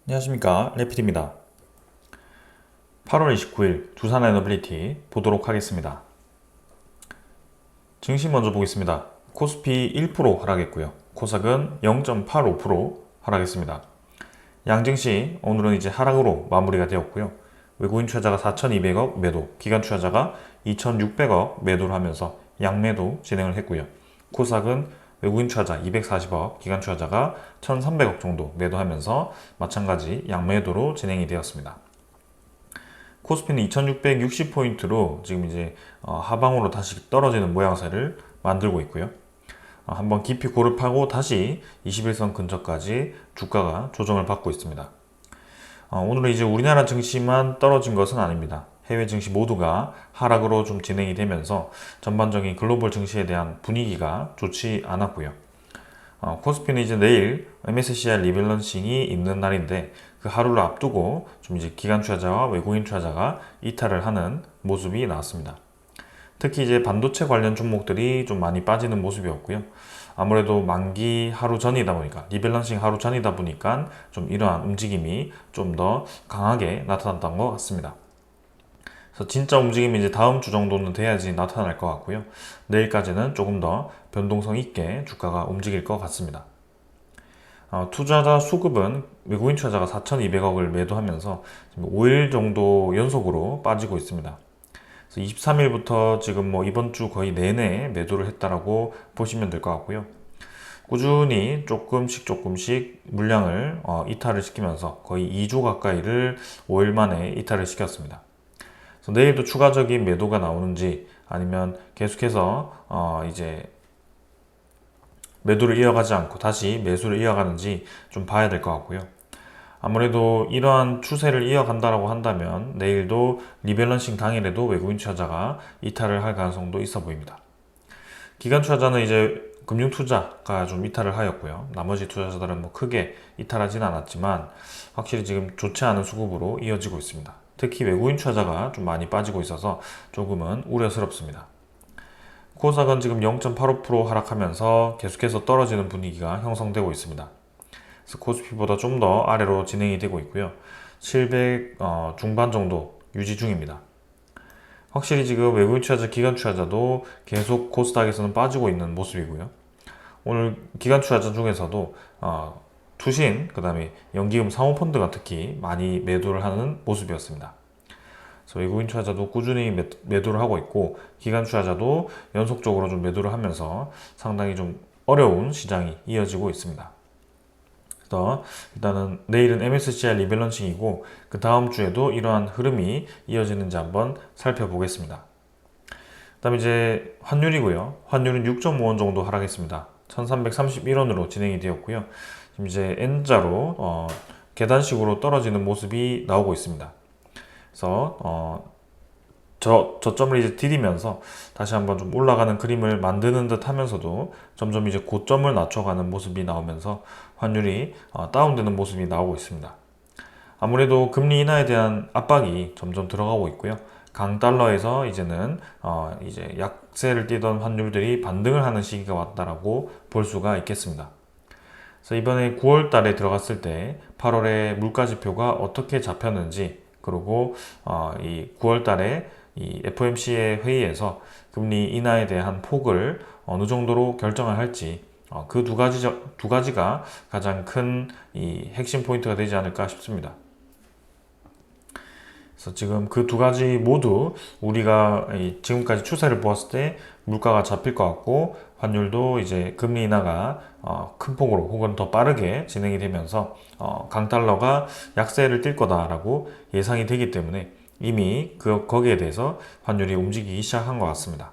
안녕하십니까, 레피드입니다. 8월 29일 두산 에너빌리티 보도록 하겠습니다. 증시 먼저 보겠습니다. 코스피 1% 하락했고요. 코스닥은 0.85% 하락했습니다. 양증시 오늘은 이제 하락으로 마무리가 되었고요. 외국인 투자자가 4,200억 매도, 기관 투자자가 2,600억 매도를 하면서 양매도 진행을 했고요. 코스닥은 외국인 투자자 240억, 기관 투자자가 1,300억 정도 매도하면서 마찬가지 양매도로 진행이 되었습니다. 코스피는 2660포인트로 지금 이제 하방으로 다시 떨어지는 모양새를 만들고 있고요. 한번 깊이 고르파고 다시 21선 근처까지 주가가 조정을 받고 있습니다. 오늘은 이제 우리나라 증시만 떨어진 것은 아닙니다. 해외 증시 모두가 하락으로 좀 진행이 되면서 전반적인 글로벌 증시에 대한 분위기가 좋지 않았고요. 코스피는 이제 내일 MSCI 리밸런싱이 있는 날인데 그 하루를 앞두고 좀 이제 기관 투자자와 외국인 투자자가 이탈을 하는 모습이 나왔습니다. 특히 이제 반도체 관련 종목들이 좀 많이 빠지는 모습이었고요. 아무래도 만기 하루 전이다 보니까, 리밸런싱 하루 전이다 보니까 좀 이러한 움직임이 좀 더 강하게 나타났던 것 같습니다. 그래서 진짜 움직임이 이제 다음 주 정도는 돼야지 나타날 것 같고요. 내일까지는 조금 더 변동성 있게 주가가 움직일 것 같습니다. 투자자 수급은 외국인 투자자가 4,200억을 매도하면서 5일 정도 연속으로 빠지고 있습니다. 23일부터 지금 뭐 이번 주 거의 내내 매도를 했다라고 보시면 될 것 같고요. 꾸준히 조금씩 물량을 이탈을 시키면서 거의 2조 가까이를 5일 만에 이탈을 시켰습니다. 그래서 내일도 추가적인 매도가 나오는지 아니면 계속해서 이제 매도를 이어가지 않고 다시 매수를 이어가는지 좀 봐야 될 것 같고요. 아무래도 이러한 추세를 이어간다라고 한다면 내일도 리밸런싱 당일에도 외국인 투자자가 이탈을 할 가능성도 있어 보입니다. 기관 투자자는 이제 금융 투자가 좀 이탈을 하였고요. 나머지 투자자들은 뭐 크게 이탈하지는 않았지만 확실히 지금 좋지 않은 수급으로 이어지고 있습니다. 특히 외국인 투자자가 좀 많이 빠지고 있어서 조금은 우려스럽습니다. 코스닥은 지금 0.85% 하락하면서 계속해서 떨어지는 분위기가 형성되고 있습니다. 그래서 코스피보다 좀 더 아래로 진행이 되고 있고요. 700 중반 정도 유지 중입니다. 확실히 지금 외국인 투자자, 기관 투자자도 계속 코스닥에서는 빠지고 있는 모습이고요. 오늘 기관 투자자 중에서도 투신, 그 다음에 연기금 사모펀드가 특히 많이 매도를 하는 모습이었습니다. 그래서 외국인 투자자도 꾸준히 매도를 하고 있고 기관 투자자도 연속적으로 좀 매도를 하면서 상당히 좀 어려운 시장이 이어지고 있습니다. 그래서 일단은 내일은 MSCI 리밸런싱이고 그 다음 주에도 이러한 흐름이 이어지는지 한번 살펴보겠습니다. 그 다음에 이제 환율이고요. 환율은 6.5원 정도 하락했습니다. 1331원으로 진행이 되었고요. 지금 이제 N자로 계단식으로 떨어지는 모습이 나오고 있습니다. 그래서 저점을 이제 디디면서 다시 한번 좀 올라가는 그림을 만드는 듯 하면서도 점점 이제 고점을 낮춰가는 모습이 나오면서 환율이 다운되는 모습이 나오고 있습니다. 아무래도 금리 인하에 대한 압박이 점점 들어가고 있고요. 강달러에서 이제는 이제 약세를 띠던 환율들이 반등을 하는 시기가 왔다라고 볼 수가 있겠습니다. 그래서 이번에 9월 달에 들어갔을 때 8월에 물가 지표가 어떻게 잡혔는지, 그리고 이 9월 달에 이 FOMC의 회의에서 금리 인하에 대한 폭을 어느 정도로 결정을 할지, 그 두 가지가 가장 큰 이 핵심 포인트가 되지 않을까 싶습니다. 그래서 지금 그 두 가지 모두 우리가 지금까지 추세를 보았을 때 물가가 잡힐 것 같고 환율도 이제 금리 인하가 큰 폭으로 혹은 더 빠르게 진행이 되면서 강달러가 약세를 띌 거다라고 예상이 되기 때문에 이미 거기에 대해서 환율이 움직이기 시작한 것 같습니다.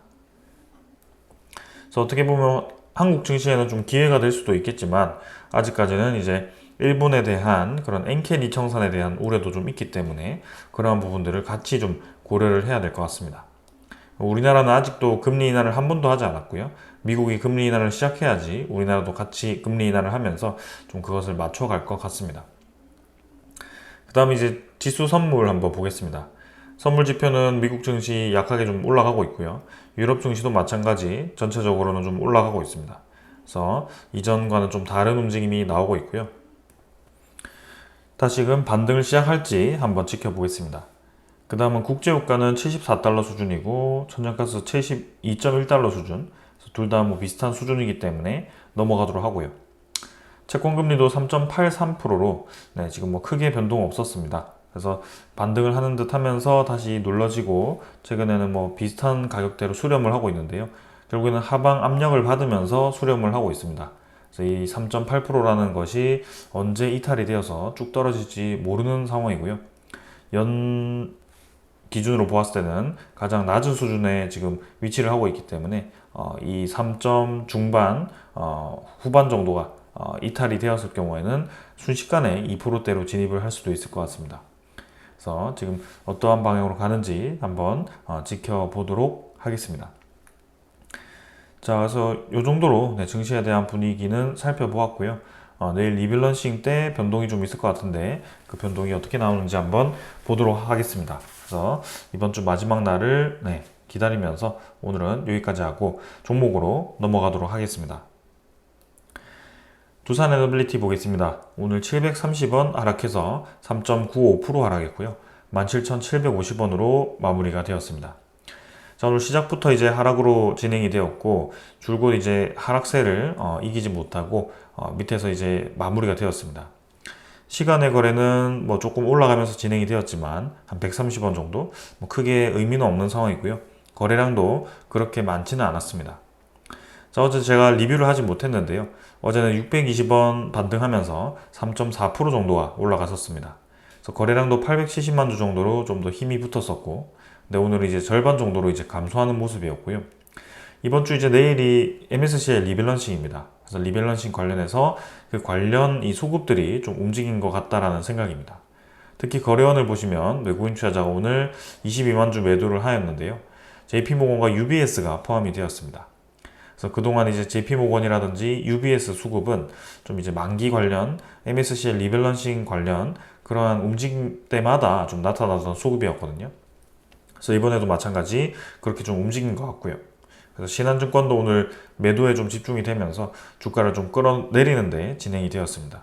그래서 어떻게 보면 한국 증시에는 좀 기회가 될 수도 있겠지만 아직까지는 이제 일본에 대한 그런 엔케니 청산에 대한 우려도 좀 있기 때문에 그러한 부분들을 같이 좀 고려를 해야 될 것 같습니다. 우리나라는 아직도 금리 인하를 한 번도 하지 않았고요. 미국이 금리 인하를 시작해야지 우리나라도 같이 금리 인하를 하면서 좀 그것을 맞춰갈 것 같습니다. 그 다음에 이제 지수 선물 한번 보겠습니다. 선물 지표는 미국 증시 약하게 좀 올라가고 있고요. 유럽 증시도 마찬가지 전체적으로는 좀 올라가고 있습니다. 그래서 이전과는 좀 다른 움직임이 나오고 있고요. 다시금 반등을 시작할지 한번 지켜보겠습니다. 그 다음은 국제유가는 74달러 수준이고 천연가스 72.1달러 수준, 둘 다 뭐 비슷한 수준이기 때문에 넘어가도록 하고요. 채권금리도 3.83%로 지금 뭐 크게 변동 없었습니다. 그래서 반등을 하는 듯 하면서 다시 눌러지고 최근에는 뭐 비슷한 가격대로 수렴을 하고 있는데요. 결국에는 하방 압력을 받으면서 수렴을 하고 있습니다. 그래서 이 3.8%라는 것이 언제 이탈이 되어서 쭉 떨어질지 모르는 상황이고요. 연 기준으로 보았을 때는 가장 낮은 수준에 지금 위치를 하고 있기 때문에 이 3점 중반 후반 정도가 이탈이 되었을 경우에는 순식간에 2%대로 진입을 할 수도 있을 것 같습니다. 그래서 지금 어떠한 방향으로 가는지 한번 지켜보도록 하겠습니다. 자, 그래서 이 정도로 증시에 대한 분위기는 살펴보았고요. 내일 리밸런싱 때 변동이 좀 있을 것 같은데 그 변동이 어떻게 나오는지 한번 보도록 하겠습니다. 그래서 이번 주 마지막 날을 기다리면서 오늘은 여기까지 하고 종목으로 넘어가도록 하겠습니다. 두산 에너빌리티 보겠습니다. 오늘 730원 하락해서 3.95% 하락했고요. 17,750원으로 마무리가 되었습니다. 자, 오늘 시작부터 이제 하락으로 진행이 되었고 줄곧 이제 하락세를 이기지 못하고 밑에서 이제 마무리가 되었습니다. 시간의 거래는 뭐 조금 올라가면서 진행이 되었지만 한 130원 정도 뭐 크게 의미는 없는 상황이고요. 거래량도 그렇게 많지는 않았습니다. 자, 어제 제가 리뷰를 하지 못했는데요. 어제는 620원 반등하면서 3.4% 정도가 올라갔었습니다. 그래서 거래량도 870만 주 정도로 좀 더 힘이 붙었었고, 근데 오늘은 이제 절반 정도로 이제 감소하는 모습이었고요. 이번 주 이제 내일이 MSCI 리밸런싱입니다. 그래서 리밸런싱 관련해서 그 관련 이 소급들이 좀 움직인 것 같다라는 생각입니다. 특히 거래원을 보시면 외국인 투자자가 오늘 22만 주 매도를 하였는데요. JP모건과 UBS가 포함이 되었습니다. 그래서 그동안 이제 JP모건이라든지 UBS 수급은 좀 이제 만기 관련, MSCI 리밸런싱 관련 그러한 움직임 때마다 좀 나타나던 소급이었거든요. 그래서 이번에도 마찬가지 그렇게 좀 움직인 것 같고요. 그래서 신한증권도 오늘 매도에 좀 집중이 되면서 주가를 좀 끌어내리는데 진행이 되었습니다.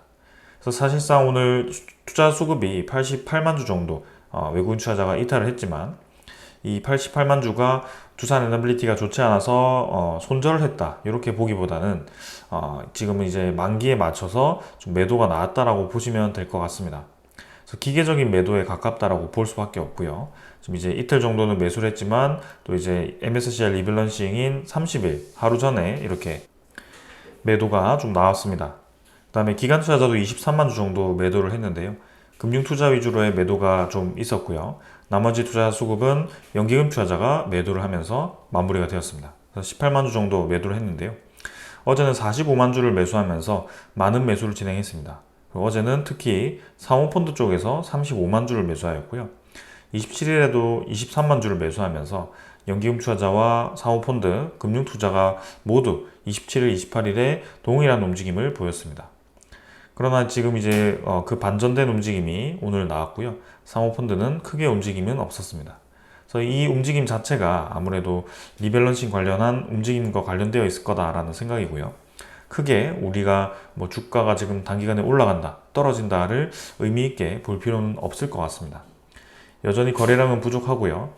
그래서 사실상 오늘 투자 수급이 88만 주 정도 외국인 투자자가 이탈을 했지만 이 88만 주가 두산 에너빌리티가 좋지 않아서 손절을 했다 이렇게 보기보다는 지금은 이제 만기에 맞춰서 좀 매도가 나왔다라고 보시면 될 것 같습니다. 그래서 기계적인 매도에 가깝다라고 볼 수밖에 없고요. 지금 이제 이틀 정도는 매수를 했지만 또 이제 MSCI 리밸런싱인 30일 하루 전에 이렇게 매도가 좀 나왔습니다. 그 다음에 기관 투자자도 23만 주 정도 매도를 했는데요. 금융 투자 위주로의 매도가 좀 있었고요. 나머지 투자 수급은 연기금 투자자가 매도를 하면서 마무리가 되었습니다. 그래서 18만 주 정도 매도를 했는데요. 어제는 45만 주를 매수하면서 많은 매수를 진행했습니다. 어제는 특히 사모펀드 쪽에서 35만 주를 매수하였고요. 27일에도 23만 주를 매수하면서 연기금 투자자와 사모펀드, 금융투자가 모두 27일, 28일에 동일한 움직임을 보였습니다. 그러나 지금 이제 그 반전된 움직임이 오늘 나왔고요. 사모펀드는 크게 움직임은 없었습니다. 그래서 이 움직임 자체가 아무래도 리밸런싱 관련한 움직임과 관련되어 있을 거다라는 생각이고요. 크게 우리가 뭐 주가가 지금 단기간에 올라간다, 떨어진다를 의미 있게 볼 필요는 없을 것 같습니다. 여전히 거래량은 부족하고요.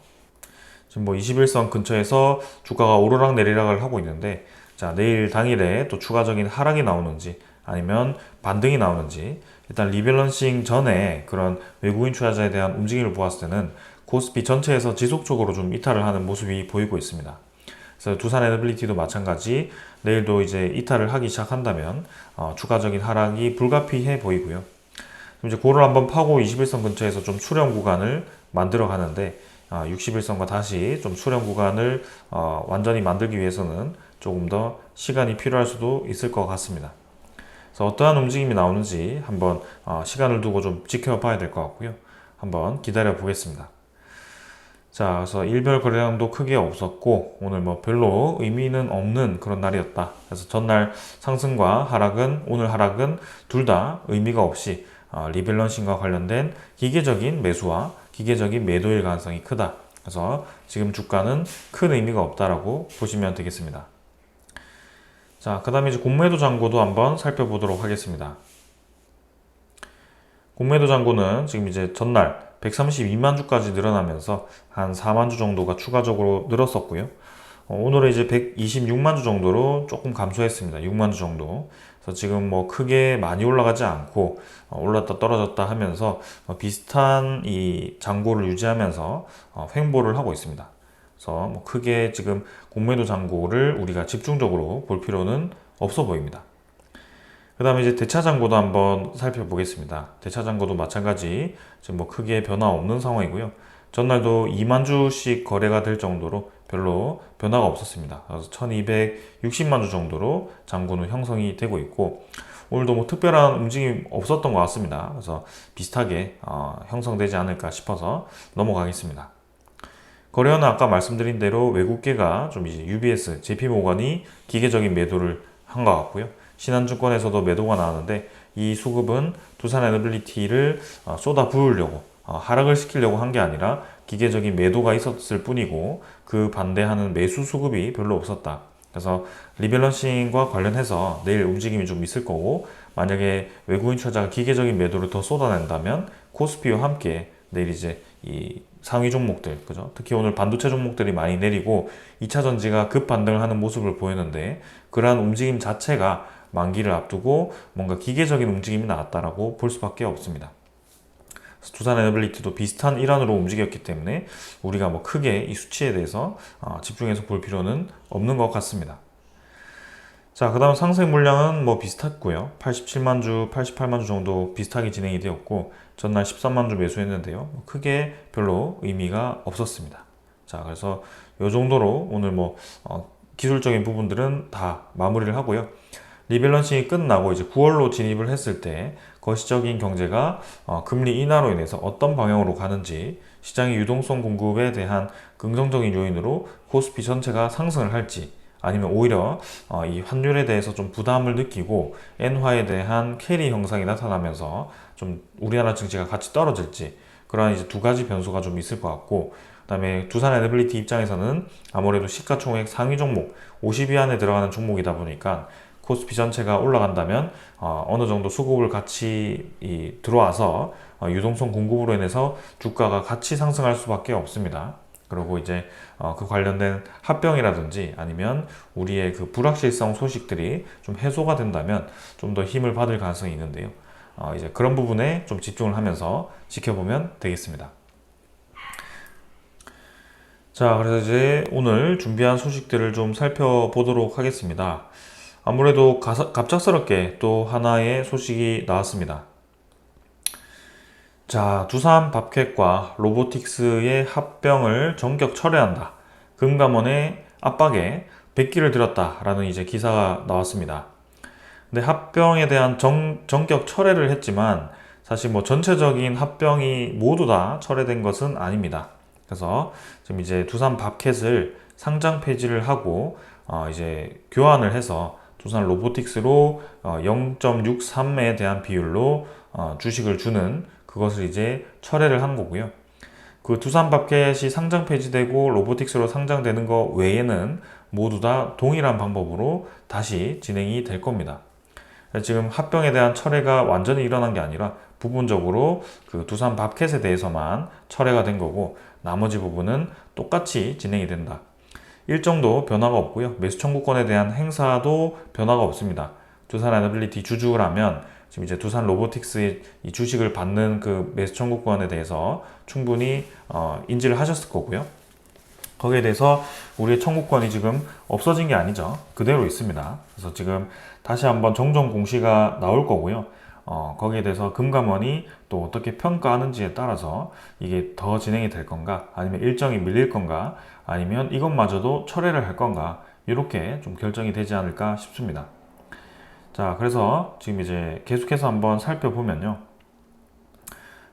지금 뭐 21선 근처에서 주가가 오르락 내리락을 하고 있는데, 자, 내일 당일에 또 추가적인 하락이 나오는지 아니면 반등이 나오는지, 일단 리밸런싱 전에 그런 외국인 투자자에 대한 움직임을 보았을 때는 코스피 전체에서 지속적으로 좀 이탈을 하는 모습이 보이고 있습니다. 그래서 두산 에너빌리티도 마찬가지, 내일도 이제 이탈을 하기 시작한다면 추가적인 하락이 불가피해 보이고요. 이제 고를 한번 파고 21선 근처에서 좀 수렴 구간을 만들어 가는데 61선과 다시 좀 수렴 구간을 완전히 만들기 위해서는 조금 더 시간이 필요할 수도 있을 것 같습니다. 그래서 어떠한 움직임이 나오는지 한번 시간을 두고 좀 지켜봐야 될 것 같고요. 한번 기다려 보겠습니다. 자, 그래서 일별 거래량도 크게 없었고 오늘 뭐 별로 의미는 없는 그런 날이었다. 그래서 전날 상승과 하락은, 오늘 하락은 둘 다 의미가 없이 리밸런싱과 관련된 기계적인 매수와 기계적인 매도일 가능성이 크다. 그래서 지금 주가는 큰 의미가 없다라고 보시면 되겠습니다. 자, 그 다음에 이제 공매도 잔고도 한번 살펴보도록 하겠습니다. 공매도 잔고는 지금 이제 전날 132만 주까지 늘어나면서 한 4만 주 정도가 추가적으로 늘었었고요. 오늘은 이제 126만 주 정도로 조금 감소했습니다. 6만 주 정도. 그래서 지금 뭐 크게 많이 올라가지 않고 올랐다 떨어졌다 하면서 비슷한 이 잔고를 유지하면서 횡보를 하고 있습니다. 그래서 뭐 크게 지금 공매도 잔고를 우리가 집중적으로 볼 필요는 없어 보입니다. 그 다음에 이제 대차잔고도 한번 살펴보겠습니다. 대차잔고도 마찬가지 지금 뭐 크게 변화 없는 상황이고요. 전날도 2만 주씩 거래가 될 정도로 별로 변화가 없었습니다. 그래서 1260만 주 정도로 잔고는 형성이 되고 있고, 오늘도 뭐 특별한 움직임이 없었던 것 같습니다. 그래서 비슷하게 형성되지 않을까 싶어서 넘어가겠습니다. 거래원은 아까 말씀드린 대로 외국계가 좀 이제 UBS, JP모건이 기계적인 매도를 한 것 같고요. 신한증권에서도 매도가 나왔는데 이 수급은 두산에너빌리티를 쏟아 부으려고 하락을 시키려고 한 게 아니라 기계적인 매도가 있었을 뿐이고 그 반대하는 매수 수급이 별로 없었다. 그래서 리밸런싱과 관련해서 내일 움직임이 좀 있을 거고, 만약에 외국인 투자자가 기계적인 매도를 더 쏟아낸다면 코스피와 함께 내일 이제 이 상위 종목들, 그죠? 특히 오늘 반도체 종목들이 많이 내리고 2차 전지가 급 반등을 하는 모습을 보였는데, 그러한 움직임 자체가 만기를 앞두고 뭔가 기계적인 움직임이 나왔다라고 볼 수밖에 없습니다. 두산에너빌리티도 비슷한 일환으로 움직였기 때문에 우리가 뭐 크게 이 수치에 대해서 집중해서 볼 필요는 없는 것 같습니다. 자, 그 다음 상승 물량은 뭐 비슷했고요. 87만 주, 88만 주 정도 비슷하게 진행이 되었고, 전날 13만 주 매수했는데요. 크게 별로 의미가 없었습니다. 자, 그래서 이 정도로 오늘 뭐 기술적인 부분들은 다 마무리를 하고요. 리밸런싱이 끝나고 이제 9월로 진입을 했을 때 거시적인 경제가 금리 인하로 인해서 어떤 방향으로 가는지, 시장의 유동성 공급에 대한 긍정적인 요인으로 코스피 전체가 상승을 할지, 아니면 오히려 이 환율에 대해서 좀 부담을 느끼고 엔화에 대한 캐리 형상이 나타나면서 좀 우리나라 증시가 같이 떨어질지, 그러한 이제 두 가지 변수가 좀 있을 것 같고, 그 다음에 두산에너빌리티 입장에서는 아무래도 시가총액 상위 종목 50위 안에 들어가는 종목이다 보니까 코스피 전체가 올라간다면 어느 정도 수급을 같이 들어와서 유동성 공급으로 인해서 주가가 같이 상승할 수밖에 없습니다. 그리고 이제 그 관련된 합병이라든지 아니면 우리의 그 불확실성 소식들이 좀 해소가 된다면 좀 더 힘을 받을 가능성이 있는데요. 이제 그런 부분에 좀 집중을 하면서 지켜보면 되겠습니다. 자, 그래서 이제 오늘 준비한 소식들을 좀 살펴보도록 하겠습니다. 아무래도 갑작스럽게 또 하나의 소식이 나왔습니다. 자, 두산 밥켓과 로보틱스의 합병을 전격 철회한다. 금감원의 압박에 백기를 들었다라는 이제 기사가 나왔습니다. 근데 합병에 대한 전격 철회를 했지만 사실 뭐 전체적인 합병이 모두 다 철회된 것은 아닙니다. 그래서 지금 이제 두산 밥켓을 상장 폐지를 하고 이제 교환을 해서 두산 로보틱스로 0.63에 대한 비율로 주식을 주는 그것을 이제 철회를 한 거고요. 그 두산 밥켓이 상장 폐지되고 로보틱스로 상장되는 것 외에는 모두 다 동일한 방법으로 다시 진행이 될 겁니다. 지금 합병에 대한 철회가 완전히 일어난 게 아니라 부분적으로 그 두산 밥켓에 대해서만 철회가 된 거고, 나머지 부분은 똑같이 진행이 된다. 일정도 변화가 없고요. 매수 청구권에 대한 행사도 변화가 없습니다. 두산에너빌리티 주주라면 지금 이제 두산 로보틱스의 이 주식을 받는 그 매수 청구권에 대해서 충분히 인지를 하셨을 거고요. 거기에 대해서 우리의 청구권이 지금 없어진 게 아니죠. 그대로 있습니다. 그래서 지금 다시 한번 정정 공시가 나올 거고요. 거기에 대해서 금감원이 또 어떻게 평가하는지에 따라서 이게 더 진행이 될 건가, 아니면 일정이 밀릴 건가, 아니면 이것마저도 철회를 할 건가, 이렇게 좀 결정이 되지 않을까 싶습니다. 자, 그래서 지금 이제 계속해서 한번 살펴보면요.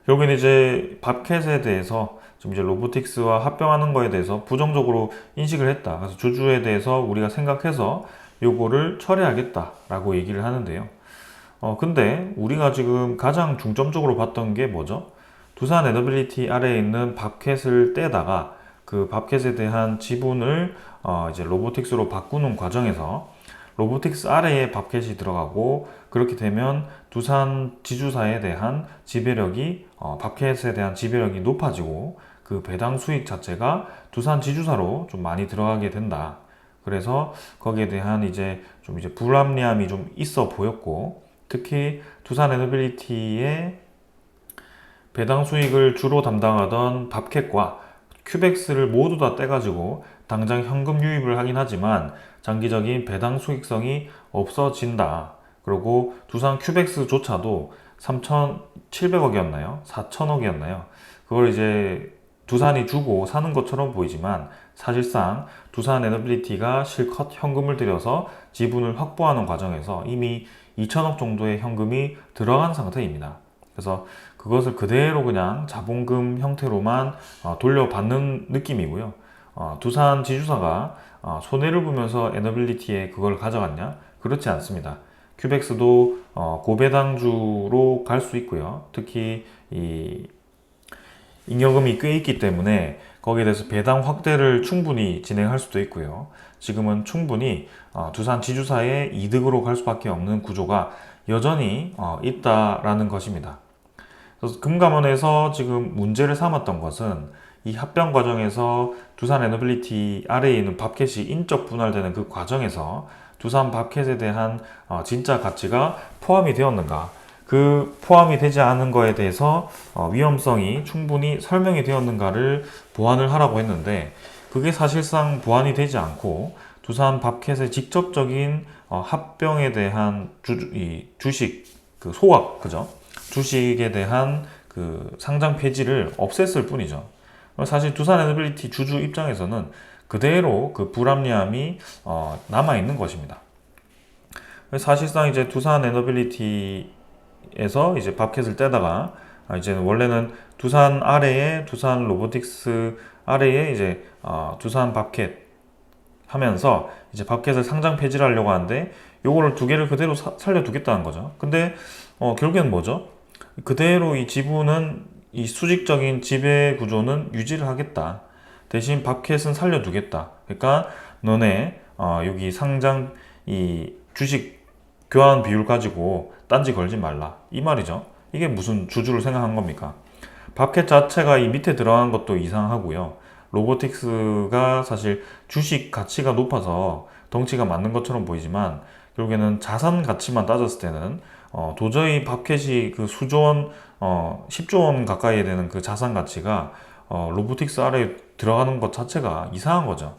결국엔 이제 밥켓에 대해서 지금 이제 로보틱스와 합병하는 거에 대해서 부정적으로 인식을 했다. 그래서 주주에 대해서 우리가 생각해서 요거를 철회하겠다라고 얘기를 하는데요. 근데 우리가 지금 가장 중점적으로 봤던 게 뭐죠? 두산 에너빌리티 아래에 있는 밥켓을 떼다가 그 밥켓에 대한 지분을 이제 로보틱스로 바꾸는 과정에서 로보틱스 아래에 밥캣이 들어가고, 그렇게 되면 두산 지주사에 대한 지배력이 밥캣에 대한 지배력이 높아지고 그 배당 수익 자체가 두산 지주사로 좀 많이 들어가게 된다. 그래서 거기에 대한 이제 불합리함이 좀 있어 보였고, 특히 두산 에너빌리티의 배당 수익을 주로 담당하던 밥캣과 큐벡스를 모두 다 떼가지고 당장 현금 유입을 하긴 하지만 장기적인 배당 수익성이 없어진다. 그리고 두산 큐벡스조차도 3,700억이었나요? 4,000억이었나요? 그걸 이제 두산이 주고 사는 것처럼 보이지만 사실상 두산 에너빌리티가 실컷 현금을 들여서 지분을 확보하는 과정에서 이미 2,000억 정도의 현금이 들어간 상태입니다. 그래서 그것을 그대로 그냥 자본금 형태로만 돌려받는 느낌이고요. 두산 지주사가 손해를 보면서 에너빌리티에 그걸 가져갔냐? 그렇지 않습니다. 큐벡스도 고배당주로 갈 수 있고요. 특히 이 잉여금이 꽤 있기 때문에 거기에 대해서 배당 확대를 충분히 진행할 수도 있고요. 지금은 충분히 두산 지주사의 이득으로 갈 수밖에 없는 구조가 여전히 있다라는 것입니다. 그래서 금감원에서 지금 문제를 삼았던 것은 이 합병 과정에서 두산 에너빌리티 아래에 있는 밥캣이 인적 분할되는 그 과정에서 두산 밥캣에 대한 진짜 가치가 포함이 되었는가, 그 포함이 되지 않은 거에 대해서 위험성이 충분히 설명이 되었는가를 보완을 하라고 했는데, 그게 사실상 보완이 되지 않고 두산 밥캣의 직접적인 합병에 대한 주식 그 소각, 그죠? 주식에 대한 그 상장 폐지를 없앴을 뿐이죠. 사실 두산 에너빌리티 주주 입장에서는 그대로 그 불합리함이 남아 있는 것입니다. 사실상 이제 두산 에너빌리티에서 이제 밥캣을 떼다가 이제 원래는 두산 아래에 두산 로보틱스 아래에 이제 두산 밥캣 하면서 이제 밥캣을 상장 폐지를 하려고 하는데 요거를 두 개를 그대로 살려두겠다는 거죠. 근데 결국엔 뭐죠? 그대로 이 지분은 이 수직적인 지배 구조는 유지를 하겠다. 대신 밥캣은 살려두겠다. 그러니까 너네 여기 상장 이 주식 교환 비율 가지고 딴지 걸지 말라. 이 말이죠. 이게 무슨 주주를 생각한 겁니까? 밥캣 자체가 이 밑에 들어간 것도 이상하고요. 로보틱스가 사실 주식 가치가 높아서 덩치가 맞는 것처럼 보이지만 결국에는 자산 가치만 따졌을 때는 도저히 밥캣이 그 수조 원, 10조 원 가까이 되는 그 자산 가치가 로보틱스 아래에 들어가는 것 자체가 이상한 거죠.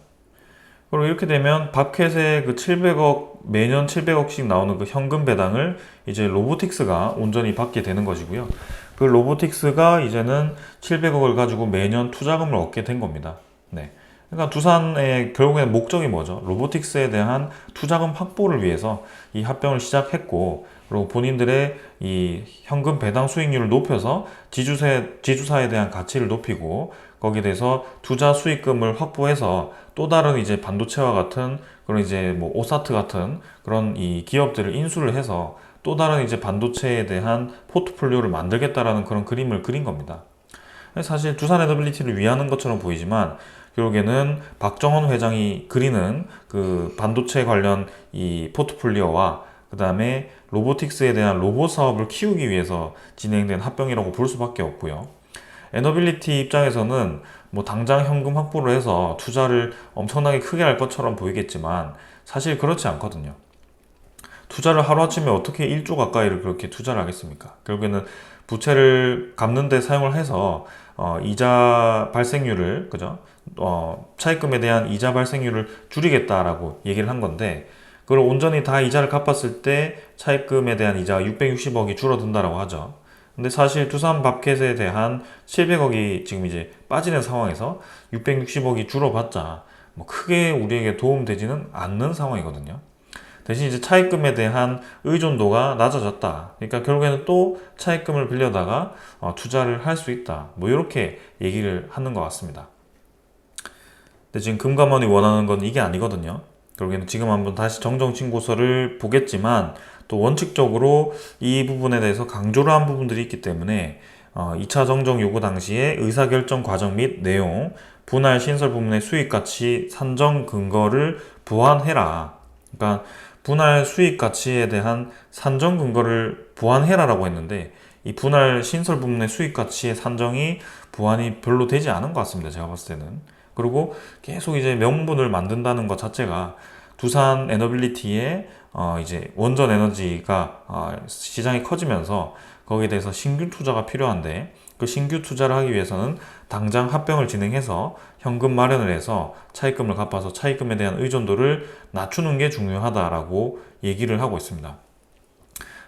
그리고 이렇게 되면 밥캣의 그 700억, 매년 700억씩 나오는 그 현금 배당을 이제 로보틱스가 온전히 받게 되는 것이고요. 그 로보틱스가 이제는 700억을 가지고 매년 투자금을 얻게 된 겁니다. 네. 그러니까 두산의 결국에는 목적이 뭐죠? 로보틱스에 대한 투자금 확보를 위해서 이 합병을 시작했고, 그리고 본인들의 이 현금 배당 수익률을 높여서 지주사에 대한 가치를 높이고, 거기에 대해서 투자 수익금을 확보해서 또 다른 이제 반도체와 같은 그런 이제 뭐 오사트 같은 그런 이 기업들을 인수를 해서 또 다른 이제 반도체에 대한 포트폴리오를 만들겠다라는 그런 그림을 그린 겁니다. 사실 두산 에너빌리티를 위하는 것처럼 보이지만 결국에는 박정원 회장이 그리는 그 반도체 관련 이 포트폴리오와 그 다음에 로보틱스에 대한 로봇 사업을 키우기 위해서 진행된 합병이라고 볼 수밖에 없고요. 에너빌리티 입장에서는 뭐 당장 현금 확보를 해서 투자를 엄청나게 크게 할 것처럼 보이겠지만 사실 그렇지 않거든요. 투자를 하루아침에 어떻게 1조 가까이를 그렇게 투자를 하겠습니까? 결국에는 부채를 갚는 데 사용을 해서 이자 발생률을, 그죠? 차입금에 대한 이자 발생률을 줄이겠다라고 얘기를 한 건데, 그걸 온전히 다 이자를 갚았을 때 차입금에 대한 이자가 660억이 줄어든다라고 하죠. 근데 사실 두산 밥캣에 대한 700억이 지금 이제 빠지는 상황에서 660억이 줄어봤자 뭐 크게 우리에게 도움되지는 않는 상황이거든요. 대신 이제 차입금에 대한 의존도가 낮아졌다. 그러니까 결국에는 또 차입금을 빌려다가 투자를 할 수 있다. 뭐 이렇게 얘기를 하는 것 같습니다. 근데 지금 금감원이 원하는 건 이게 아니거든요. 결국에는 지금 한번 다시 정정신고서를 보겠지만 또 원칙적으로 이 부분에 대해서 강조를 한 부분들이 있기 때문에 2차 정정 요구 당시에 의사결정 과정 및 내용, 분할 신설 부문의 수익가치 산정 근거를 보완해라. 그러니까 분할 수익 가치에 대한 산정 근거를 보완해라라고 했는데 이 분할 신설 부문의 수익 가치의 산정이 보완이 별로 되지 않은 것 같습니다. 제가 봤을 때는. 그리고 계속 이제 명분을 만든다는 것 자체가 두산 에너빌리티의 이제 원전 에너지가 시장이 커지면서 거기에 대해서 신규 투자가 필요한데 그 신규 투자를 하기 위해서는 당장 합병을 진행해서 현금 마련을 해서 차입금을 갚아서 차입금에 대한 의존도를 낮추는 게 중요하다라고 얘기를 하고 있습니다.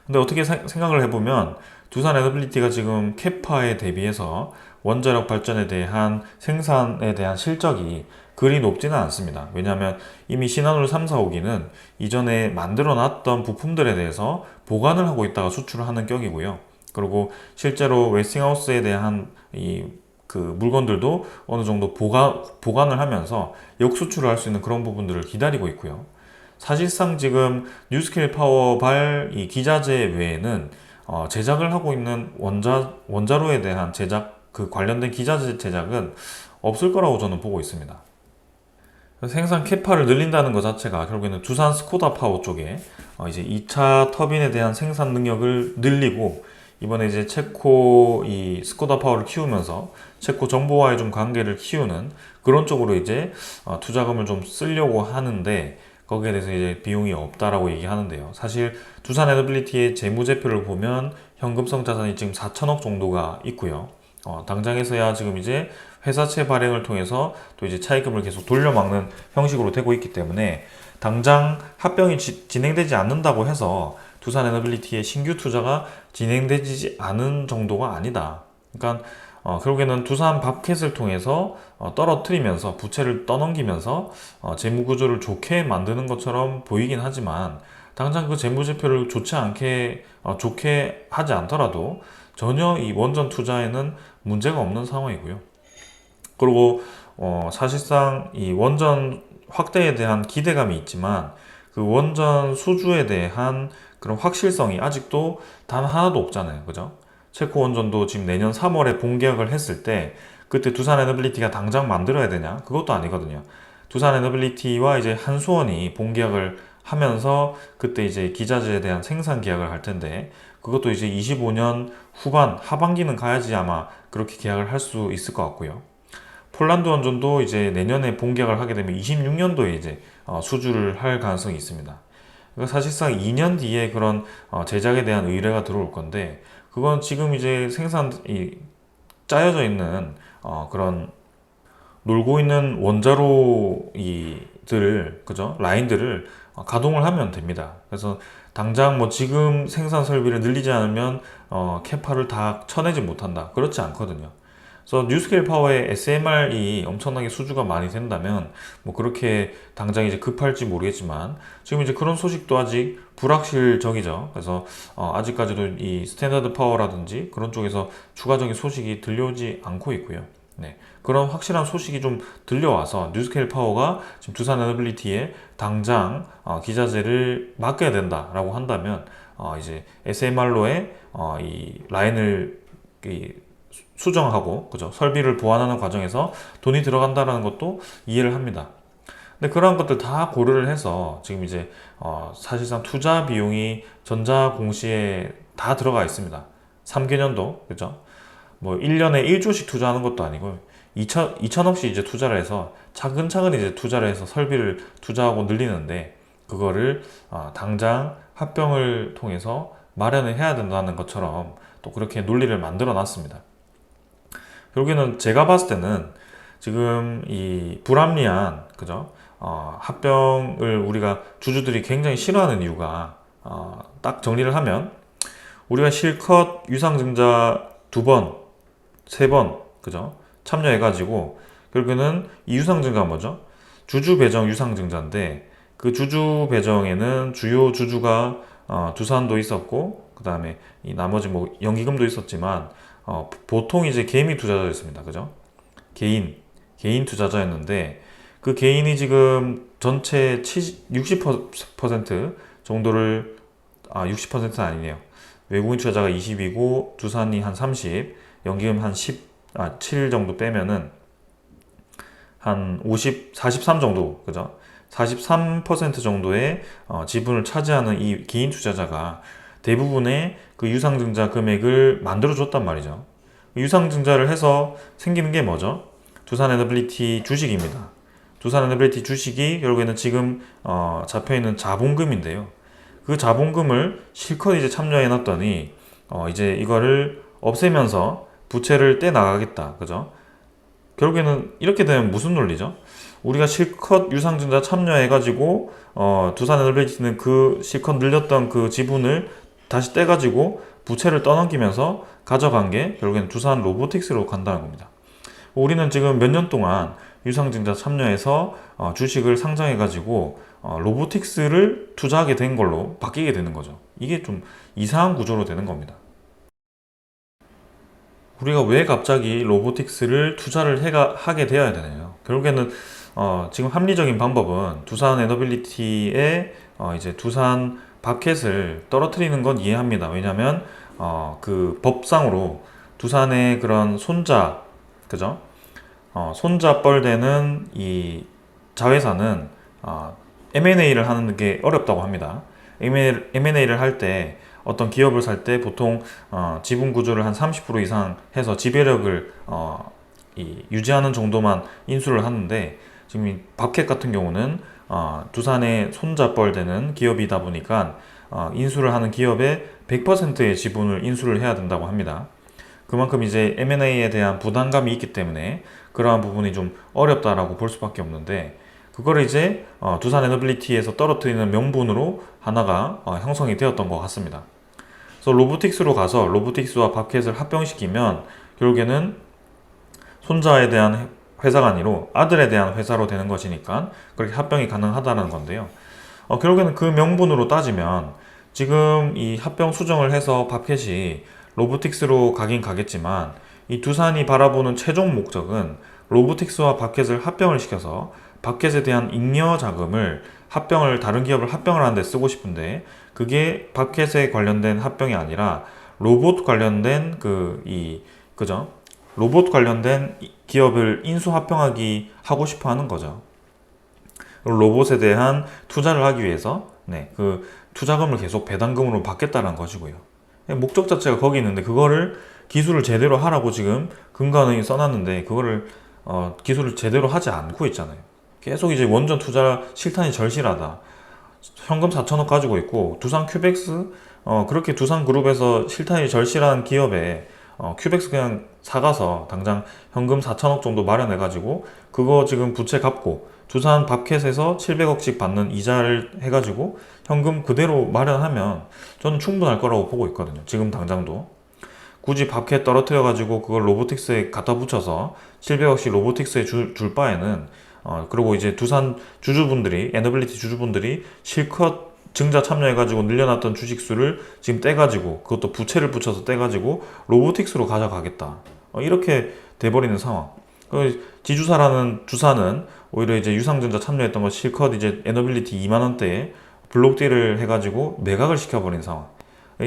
근데 어떻게 생각을 해보면 두산 에너빌리티가 지금 캐파에 대비해서 원자력 발전에 대한 생산에 대한 실적이 그리 높지는 않습니다. 왜냐하면 이미 신한울 3, 4호기는 이전에 만들어 놨던 부품들에 대해서 보관을 하고 있다가 수출을 하는 격이고요. 그리고 실제로 웨스팅하우스에 대한 그 물건들도 어느 정도 보관을 하면서 역수출을 할 수 있는 그런 부분들을 기다리고 있고요. 사실상 지금 뉴스케일 파워발 이 기자재 외에는 제작을 하고 있는 원자로에 대한 제작, 그 관련된 기자재 제작은 없을 거라고 저는 보고 있습니다. 생산 캐파를 늘린다는 것 자체가 결국에는 두산 스코다 파워 쪽에 이제 2차 터빈에 대한 생산 능력을 늘리고 이번에 이제 체코 이 스코다 파워를 키우면서 체코 정부와의 좀 관계를 키우는 그런 쪽으로 이제 투자금을 좀 쓰려고 하는데 거기에 대해서 이제 비용이 없다라고 얘기하는데요. 사실 두산 에너빌리티의 재무제표를 보면 현금성 자산이 지금 4천억 정도가 있고요. 당장에서야 지금 이제 회사채 발행을 통해서 또 이제 차입금을 계속 돌려막는 형식으로 되고 있기 때문에 당장 합병이 진행되지 않는다고 해서 두산 에너빌리티의 신규 투자가 진행되지 않은 정도가 아니다. 그러니까 결국에는 두산 밥캣을 통해서 떨어뜨리면서 부채를 떠넘기면서 재무 구조를 좋게 만드는 것처럼 보이긴 하지만 당장 그 재무제표를 좋게 하지 않더라도 전혀 이 원전 투자에는 문제가 없는 상황이고요. 그리고 사실상 이 원전 확대에 대한 기대감이 있지만 그 원전 수주에 대한 그런 확실성이 아직도 단 하나도 없잖아요. 그죠? 체코 원전도 지금 내년 3월에 본계약을 했을 때 그때 두산 에너빌리티가 당장 만들어야 되냐? 그것도 아니거든요. 두산 에너빌리티와 이제 한수원이 본계약을 하면서 그때 이제 기자재에 대한 생산 계약을 할 텐데 그것도 이제 25년 후반 하반기는 가야지 아마 그렇게 계약을 할 수 있을 것 같고요. 폴란드 원전도 이제 내년에 본계약을 하게 되면 26년도에 이제 수주를 할 가능성이 있습니다. 그러니까 사실상 2년 뒤에 그런 제작에 대한 의뢰가 들어올 건데 그건 지금 이제 짜여져 있는 그런 놀고 있는 원자로 그죠? 라인들을 가동을 하면 됩니다. 그래서 당장 뭐 지금 생산 설비를 늘리지 않으면 캐파를 다 쳐내지 못한다. 그렇지 않거든요. 그래서 뉴스케일 파워의 SMR이 엄청나게 수주가 많이 된다면 뭐 그렇게 당장 이제 급할지 모르겠지만 지금 이제 그런 소식도 아직 불확실적이죠. 그래서 아직까지도 이 스탠다드 파워라든지 그런 쪽에서 추가적인 소식이 들려오지 않고 있고요. 네. 그런 확실한 소식이 좀 들려와서 뉴스케일 파워가 지금 두산 에너빌리티에 당장 기자재를 맡겨야 된다라고 한다면 이제 SMR로의 이 라인을 수정하고 그죠? 설비를 보완하는 과정에서 돈이 들어간다는 것도 이해를 합니다. 근데 그러한 것들 다 고려를 해서 지금 이제 사실상 투자 비용이 전자공시에 다 들어가 있습니다. 3개년도 그죠? 뭐 1년에 1조씩 투자하는 것도 아니고 2천억씩 이제 투자를 해서 차근차근 이제 투자를 해서 설비를 투자하고 늘리는데 그거를 당장 합병을 통해서 마련을 해야 된다는 것처럼 또 그렇게 논리를 만들어 놨습니다. 결국에는 제가 봤을 때는 지금 이 불합리한 그죠? 합병을 우리가 주주들이 굉장히 싫어하는 이유가 딱 정리를 하면 우리가 실컷 유상증자 2번, 3번 그죠? 참여해가지고 결국에는 이 유상증자가 뭐죠? 주주 배정 유상증자인데 그 주주 배정에는 주요 주주가 두산도 있었고 그 다음에 이 나머지 뭐 연기금도 있었지만 보통 이제 개미 투자자였습니다. 그죠? 개인 투자자였는데 그 개인이 지금 전체 60% 정도를 60%는 아니네요. 외국인 투자자가 20이고 두산이 한 30, 연기금 한 7 정도 빼면은 한 43 정도, 그죠? 43% 정도의 지분을 차지하는 이 개인 투자자가 대부분의 그 유상증자 금액을 만들어줬단 말이죠. 유상증자를 해서 생기는 게 뭐죠? 두산에너빌리티 주식입니다. 두산에너빌리티 주식이 결국에는 지금 잡혀있는 자본금인데요. 그 자본금을 실컷 이제 참여해 놨더니 이제 이거를 없애면서 부채를 떼 나가겠다. 그죠? 결국에는 이렇게 되면 무슨 논리죠? 우리가 실컷 유상증자 참여해가지고 두산에너빌리티는 그 실컷 늘렸던 그 지분을 다시 떼가지고 부채를 떠넘기면서 가져간 게 결국에는 두산 로보틱스로 간다는 겁니다. 우리는 지금 몇 년 동안 유상증자 참여해서 주식을 상장해가지고 로보틱스를 투자하게 된 걸로 바뀌게 되는 거죠. 이게 좀 이상한 구조로 되는 겁니다. 우리가 왜 갑자기 로보틱스를 투자를 하게 되어야 되나요? 결국에는 지금 합리적인 방법은 두산 에너빌리티의 이제 두산 밥켓을 떨어뜨리는 건 이해합니다. 왜냐하면 그 법상으로 두산의 그런 손자, 그죠? 손자뻘 되는 이 자회사는 M&A를 하는 게 어렵다고 합니다. M&A를 할 때 어떤 기업을 살 때 보통 지분 구조를 한 30% 이상 해서 지배력을 유지하는 정도만 인수를 하는데, 지금 이 밥캣 같은 경우는 두산의 손자뻘 되는 기업이다 보니까 인수를 하는 기업의 100%의 지분을 인수를 해야 된다고 합니다. 그만큼 이제 M&A에 대한 부담감이 있기 때문에 그러한 부분이 좀 어렵다라고 볼 수밖에 없는데, 그거를 이제 두산 에너빌리티에서 떨어뜨리는 명분으로 하나가 형성이 되었던 것 같습니다. 그래서 로보틱스로 가서 로보틱스와 밥캣을 합병시키면 결국에는 손자에 대한 회사가 아니고 아들에 대한 회사로 되는 것이니까 그렇게 합병이 가능하다는 건데요. 결국에는 그 명분으로 따지면 지금 이 합병 수정을 해서 밥캣이 로보틱스로 가긴 가겠지만, 이 두산이 바라보는 최종 목적은 로보틱스와 밥캣을 합병을 시켜서 밥캣에 대한 잉여 자금을 다른 기업을 합병을 하는데 쓰고 싶은데, 그게 밥캣에 관련된 합병이 아니라 로봇 관련된 그죠? 로봇 관련된 기업을 인수 합병하기 하고 싶어 하는 거죠. 로봇에 대한 투자를 하기 위해서 그 투자금을 계속 배당금으로 받겠다는 것이고요. 목적 자체가 거기 있는데 그거를 기술을 제대로 하라고 지금 금감원이 써놨는데 그거를 기술을 제대로 하지 않고 있잖아요. 계속 이제 원전 투자 실탄이 절실하다. 현금 4천억 가지고 있고 두산 큐벡스 그렇게 두산그룹에서 실탄이 절실한 기업에 큐벡스 그냥 사가서 당장 현금 4천억 정도 마련해가지고 그거 지금 부채 갚고 두산 밥캣에서 700억씩 받는 이자를 해가지고 현금 그대로 마련하면 저는 충분할 거라고 보고 있거든요. 지금 당장도. 굳이 밥캣 떨어뜨려가지고 그걸 로보틱스에 갖다 붙여서 700억씩 로보틱스에 줄 바에는 그리고 이제 두산 주주분들이, 에너빌리티 주주분들이 실컷 증자 참여해가지고 늘려놨던 주식수를 지금 떼가지고 그것도 부채를 붙여서 떼가지고 로보틱스로 가져가겠다. 이렇게 돼버리는 상황. 지주사라는 두산은 오히려 이제 유상증자 참여했던 거 실컷 이제 에너빌리티 2만원대에 블록딜을 해가지고 매각을 시켜버린 상황.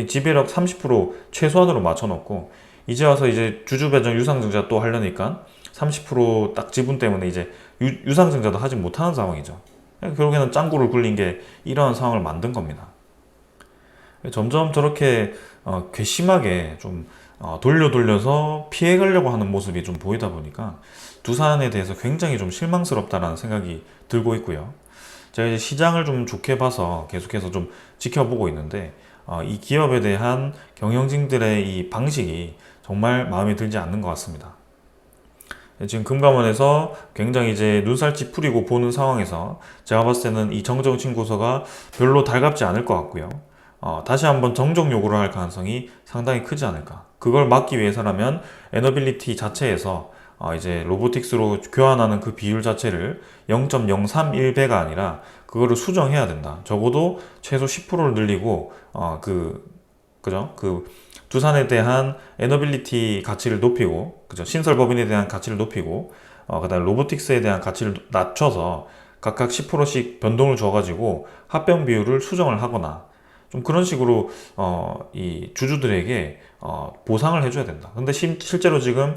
지배력 30% 최소한으로 맞춰놓고 이제 와서 이제 주주 배정 유상증자 또 하려니까 30%딱 지분 때문에 이제 유상증자도 하지 못하는 상황이죠. 결국에는 짱구를 굴린 게 이러한 상황을 만든 겁니다. 점점 저렇게 괘씸하게 좀 돌려서 피해가려고 하는 모습이 좀 보이다 보니까 두산에 대해서 굉장히 좀 실망스럽다라는 생각이 들고 있고요. 제가 이제 시장을 좀 좋게 봐서 계속해서 좀 지켜보고 있는데 이 기업에 대한 경영진들의 이 방식이 정말 마음에 들지 않는 것 같습니다. 지금 금감원에서 굉장히 이제 눈살 찌푸리고 보는 상황에서 제가 봤을 때는 이 정정 신고서가 별로 달갑지 않을 것 같고요. 다시 한번 정정 요구를 할 가능성이 상당히 크지 않을까. 그걸 막기 위해서라면 에너빌리티 자체에서 이제 로보틱스로 교환하는 그 비율 자체를 0.031배가 아니라 그거를 수정해야 된다. 적어도 최소 10%를 늘리고 그죠? 두산에 대한 에너빌리티 가치를 높이고, 그죠? 신설법인에 대한 가치를 높이고, 그다음에 로보틱스에 대한 가치를 낮춰서 각각 10%씩 변동을 줘가지고 합병 비율을 수정을 하거나 좀 그런 식으로 이 주주들에게 보상을 해줘야 된다. 근데 실제로 지금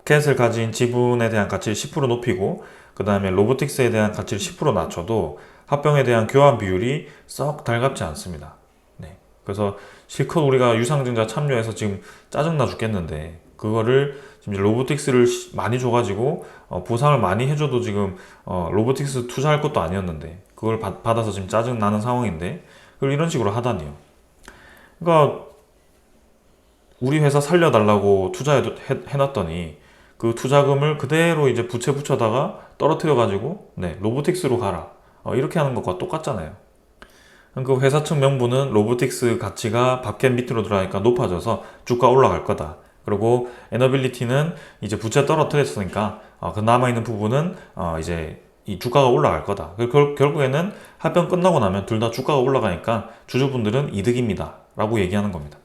마켓을 가진 지분에 대한 가치를 10% 높이고 그 다음에 로보틱스에 대한 가치를 10% 낮춰도 합병에 대한 교환 비율이 썩 달갑지 않습니다. 네. 그래서 실컷 우리가 유상증자 참여해서 지금 짜증나 죽겠는데 그거를 지금 이제 로보틱스를 많이 줘가지고 보상을 많이 해줘도 지금 로보틱스 투자할 것도 아니었는데 그걸 받아서 지금 짜증 나는 상황인데 그걸 이런 식으로 하다니요. 그러니까 우리 회사 살려달라고 투자해놨더니 그 투자금을 그대로 이제 부채 붙여다가 떨어뜨려가지고 네, 로보틱스로 가라. 이렇게 하는 것과 똑같잖아요. 그 회사 측 명분은 로보틱스 가치가 밖에 밑으로 들어가니까 높아져서 주가 올라갈 거다. 그리고 에너빌리티는 이제 부채 떨어뜨렸으니까 그 남아있는 부분은 이제 이 주가가 올라갈 거다. 결국에는 합병 끝나고 나면 둘 다 주가가 올라가니까 주주분들은 이득입니다. 라고 얘기하는 겁니다.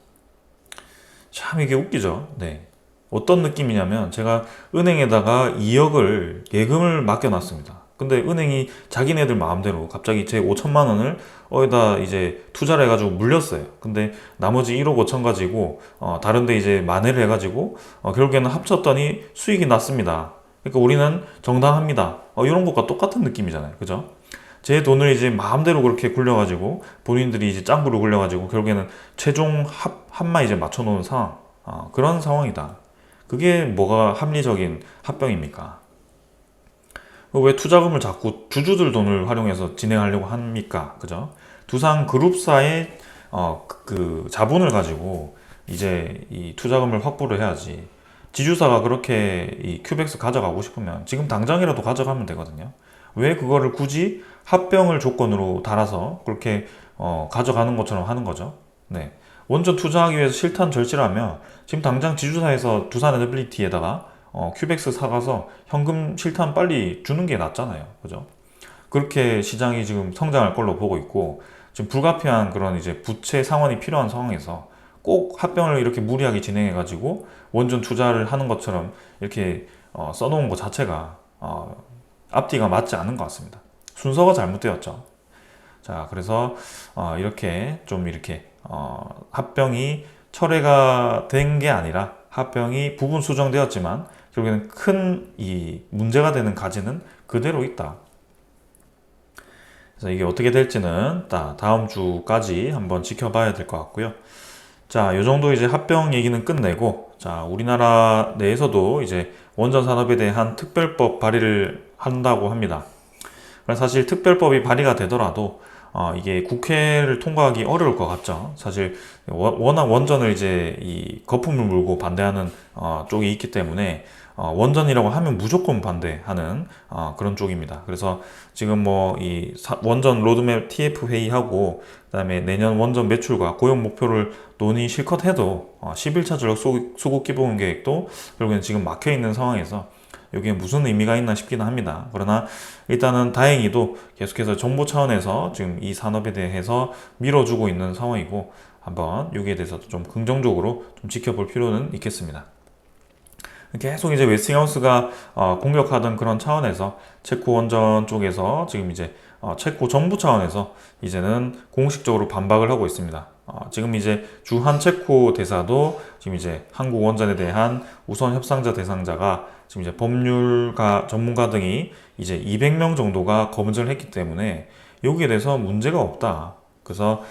참 이게 웃기죠. 네. 어떤 느낌이냐면 제가 은행에다가 2억을 예금을 맡겨놨습니다. 근데 은행이 자기네들 마음대로 갑자기 제 5천만 원을 어디다 이제 투자를 해가지고 물렸어요. 근데 나머지 1억 5천 가지고 다른데 이제 만회를 해가지고 결국에는 합쳤더니 수익이 났습니다. 그러니까 우리는 정당합니다. 이런 것과 똑같은 느낌이잖아요. 그죠? 제 돈을 이제 마음대로 그렇게 굴려가지고 본인들이 이제 짱구로 굴려가지고 결국에는 최종 합만 이제 맞춰놓은 상황. 그런 상황이다. 그게 뭐가 합리적인 합병입니까? 왜 투자금을 자꾸 주주들 돈을 활용해서 진행하려고 합니까? 그죠? 두산 그룹사의 그 자본을 가지고 이제 이 투자금을 확보를 해야지. 지주사가 그렇게 이 큐백스 가져가고 싶으면 지금 당장이라도 가져가면 되거든요. 왜 그거를 굳이 합병을 조건으로 달아서 그렇게 가져가는 것처럼 하는 거죠? 네. 원전 투자하기 위해서 실탄 절실하며 지금 당장 지주사에서 두산 에너빌리티에다가 큐백스 사가서 현금 실탄 빨리 주는 게 낫잖아요. 그죠? 그렇게 시장이 지금 성장할 걸로 보고 있고 지금 불가피한 그런 이제 부채 상환이 필요한 상황에서 꼭 합병을 이렇게 무리하게 진행해 가지고 원전 투자를 하는 것처럼 이렇게 써놓은 것 자체가 앞뒤가 맞지 않은 것 같습니다. 순서가 잘못되었죠. 자, 그래서 이렇게 좀 이렇게 합병이 철회가 된 게 아니라 합병이 부분 수정되었지만 결국에는 큰 이 문제가 되는 가지는 그대로 있다. 그래서 이게 어떻게 될지는 다음 주까지 한번 지켜봐야 될 것 같고요. 자, 요 정도 이제 합병 얘기는 끝내고, 자, 우리나라 내에서도 이제 원전 산업에 대한 특별법 발의를 한다고 합니다. 사실 특별법이 발의가 되더라도 이게 국회를 통과하기 어려울 것 같죠. 사실 워낙 원전을 이제 이 거품을 물고 반대하는 쪽이 있기 때문에 원전이라고 하면 무조건 반대하는 그런 쪽입니다. 그래서 지금 뭐 이 원전 로드맵 TF 회의하고 그다음에 내년 원전 매출과 고용 목표를 논의 실컷 해도 11차 전력 수급 기본 계획도 결국에는 지금 막혀 있는 상황에서 여기에 무슨 의미가 있나 싶기는 합니다. 그러나 일단은 다행히도 계속해서 정부 차원에서 지금 이 산업에 대해서 밀어주고 있는 상황이고 한번 여기에 대해서도 좀 긍정적으로 좀 지켜볼 필요는 있겠습니다. 계속 이제 웨스팅하우스가 공격하던 그런 차원에서 체코 원전 쪽에서 지금 이제 체코 정부 차원에서 이제는 공식적으로 반박을 하고 있습니다. 지금 이제 주한 체코 대사도 지금 이제 한국 원전에 대한 우선 협상자 대상자가 지금 이제 법률가 전문가 등이 이제 200명 정도가 검증을 했기 때문에 여기에 대해서 문제가 없다. 그래서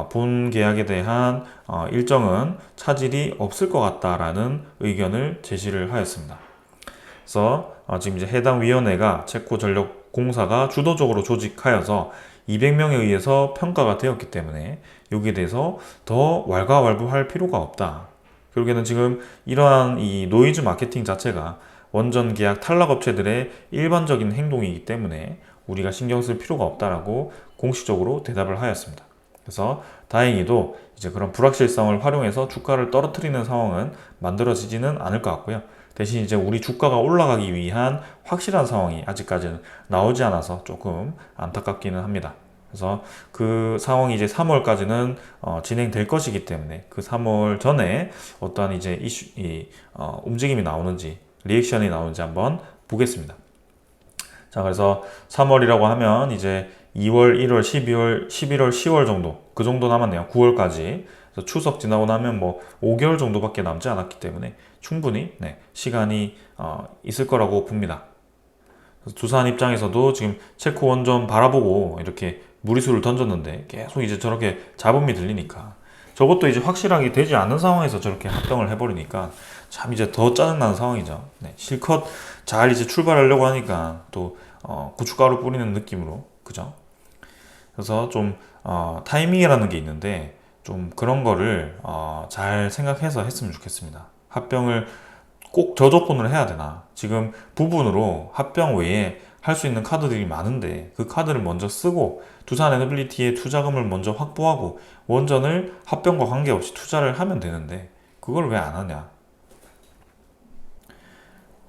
본 계약에 대한 일정은 차질이 없을 것 같다라는 의견을 제시를 하였습니다. 그래서 지금 이제 해당 위원회가 체코전력공사가 주도적으로 조직하여서 200명에 의해서 평가가 되었기 때문에 여기에 대해서 더 왈가왈부할 필요가 없다. 결국에는 지금 이러한 이 노이즈 마케팅 자체가 원전 계약 탈락 업체들의 일반적인 행동이기 때문에 우리가 신경 쓸 필요가 없다라고 공식적으로 대답을 하였습니다. 그래서 다행히도 이제 그런 불확실성을 활용해서 주가를 떨어뜨리는 상황은 만들어지지는 않을 것 같고요. 대신 이제 우리 주가가 올라가기 위한 확실한 상황이 아직까지는 나오지 않아서 조금 안타깝기는 합니다. 그래서 그 상황이 이제 3월까지는 진행될 것이기 때문에 그 3월 전에 어떠한 이제 움직임이 나오는지 리액션이 나오는지 한번 보겠습니다. 자, 그래서 3월이라고 하면 이제 2월, 1월, 12월, 11월, 10월 정도 그 정도 남았네요. 9월까지 그래서 추석 지나고 나면 뭐 5개월 정도밖에 남지 않았기 때문에 충분히 시간이 있을 거라고 봅니다. 그래서 두산 입장에서도 지금 체코 원전 바라보고 이렇게 무리수를 던졌는데 계속 이제 저렇게 잡음이 들리니까 저것도 이제 확실하게 되지 않은 상황에서 저렇게 합병을 해버리니까 참 이제 더 짜증나는 상황이죠. 실컷 잘 이제 출발하려고 하니까 또 고춧가루 뿌리는 느낌으로, 그죠? 그래서 좀 타이밍이라는 게 있는데 좀 그런 거를 잘 생각해서 했으면 좋겠습니다. 합병을 꼭 저조건으로 해야 되나? 지금 부분으로 합병 외에 할 수 있는 카드들이 많은데 그 카드를 먼저 쓰고 두산 에너빌리티의 투자금을 먼저 확보하고 원전을 합병과 관계없이 투자를 하면 되는데 그걸 왜 안 하냐?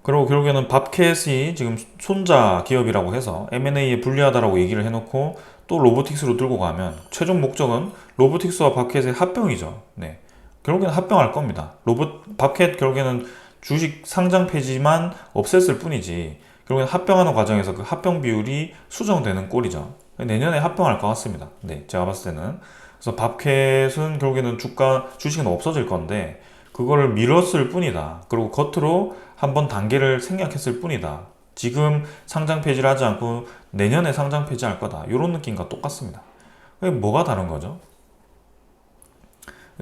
그리고 결국에는 밥캣이 지금 손자 기업이라고 해서 M&A에 불리하다라고 얘기를 해놓고 또 로보틱스로 들고 가면 최종 목적은 로보틱스와 밥캣의 합병이죠. 결국에는 합병할 겁니다. 밥캣 결국에는 주식 상장 폐지만 없앴을 뿐이지 결국엔 합병하는 과정에서 그 합병 비율이 수정되는 꼴이죠. 내년에 합병할 것 같습니다. 제가 봤을 때는. 그래서 밥캣은 결국에는 주식은 없어질 건데 그거를 미뤘을 뿐이다. 그리고 겉으로 한번 단계를 생략했을 뿐이다. 지금 상장 폐지를 하지 않고 내년에 상장 폐지할 거다. 이런 느낌과 똑같습니다. 뭐가 다른 거죠?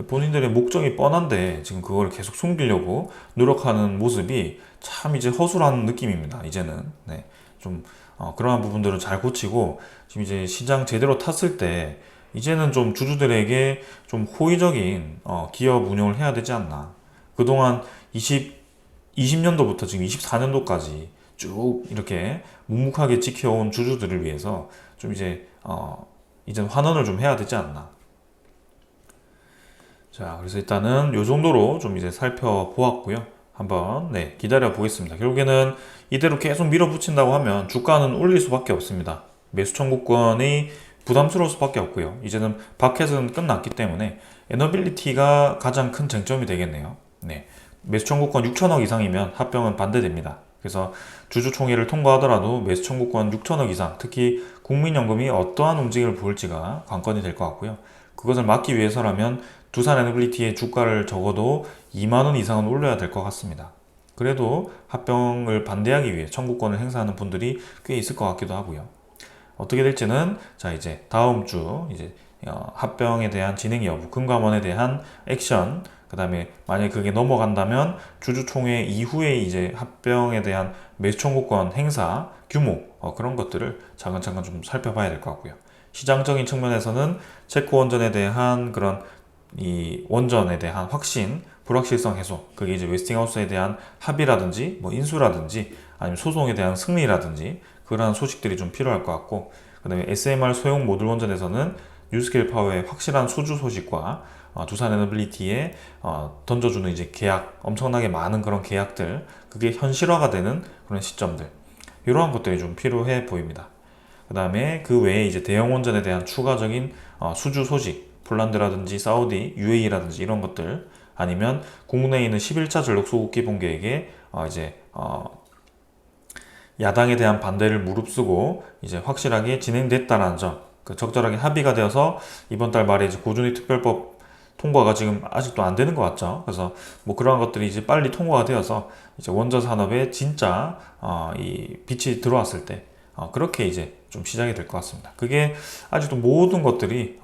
본인들의 목적이 뻔한데 지금 그걸 계속 숨기려고 노력하는 모습이 참 이제 허술한 느낌입니다. 이제는 좀 그러한 부분들을 잘 고치고 지금 이제 시장 제대로 탔을 때 이제는 좀 주주들에게 좀 호의적인 기업 운영을 해야 되지 않나. 그동안 20년도부터 지금 24년도까지 쭉 이렇게 묵묵하게 지켜온 주주들을 위해서 좀 이제 환원을 좀 해야 되지 않나. 자, 그래서 일단은 요 정도로 좀 이제 살펴보았고요. 한번 기다려 보겠습니다. 결국에는 이대로 계속 밀어붙인다고 하면 주가는 올릴 수밖에 없습니다. 매수 청구권이 부담스러울 수밖에 없고요. 이제는 밥캣은 끝났기 때문에 에너빌리티가 가장 큰 쟁점이 되겠네요. 매수 청구권 6천억 이상이면 합병은 반대됩니다. 그래서 주주총회를 통과하더라도 매수 청구권 6천억 이상, 특히 국민연금이 어떠한 움직임을 보일지가 관건이 될 것 같고요. 그것을 막기 위해서라면 두산 에너빌리티의 주가를 적어도 2만 원 이상은 올려야 될 것 같습니다. 그래도 합병을 반대하기 위해 청구권을 행사하는 분들이 꽤 있을 것 같기도 하고요. 어떻게 될지는 자 이제 다음 주 이제 합병에 대한 진행 여부, 금감원에 대한 액션, 그다음에 만약에 그게 넘어간다면 주주총회 이후에 이제 합병에 대한 매수 청구권 행사 규모 그런 것들을 차근차근 좀 살펴봐야 될 것 같고요. 시장적인 측면에서는 체코 원전에 대한 그런 이 원전에 대한 확신, 불확실성 해소, 그게 이제 웨스팅하우스에 대한 합의라든지 뭐 인수라든지 아니면 소송에 대한 승리라든지 그러한 소식들이 좀 필요할 것 같고, 그 다음에 SMR 소형 모듈 원전에서는 뉴스케일 파워의 확실한 수주 소식과 두산 에너빌리티에 던져주는 이제 계약, 엄청나게 많은 그런 계약들, 그게 현실화가 되는 그런 시점들, 이러한 것들이 좀 필요해 보입니다. 그 다음에 그 외에 이제 대형 원전에 대한 추가적인 수주 소식, 폴란드라든지 사우디, UAE라든지 이런 것들, 아니면 국내에 있는 11차 전력 소국기 본계에게 이제 야당에 대한 반대를 무릅쓰고 이제 확실하게 진행됐다라는 점, 그 적절하게 합의가 되어서 이번 달 말에 이제 고준위 특별법 통과가 지금 아직도 안 되는 것 같죠. 그래서 뭐 그러한 것들이 이제 빨리 통과가 되어서 이제 원전 산업에 진짜 이 빛이 들어왔을 때 그렇게 이제 좀 시작이 될 것 같습니다. 그게 아직도 모든 것들이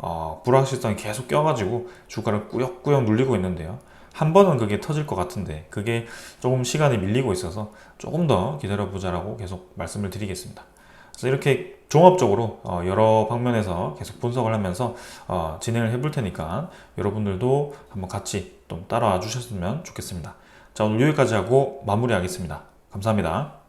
불확실성이 계속 껴가지고 주가를 꾸역꾸역 눌리고 있는데요. 한 번은 그게 터질 것 같은데 그게 조금 시간이 밀리고 있어서 조금 더 기다려보자라고 계속 말씀을 드리겠습니다. 그래서 이렇게 종합적으로 여러 방면에서 계속 분석을 하면서 진행을 해볼 테니까 여러분들도 한번 같이 좀 따라와 주셨으면 좋겠습니다. 자, 오늘 여기까지 하고 마무리하겠습니다. 감사합니다.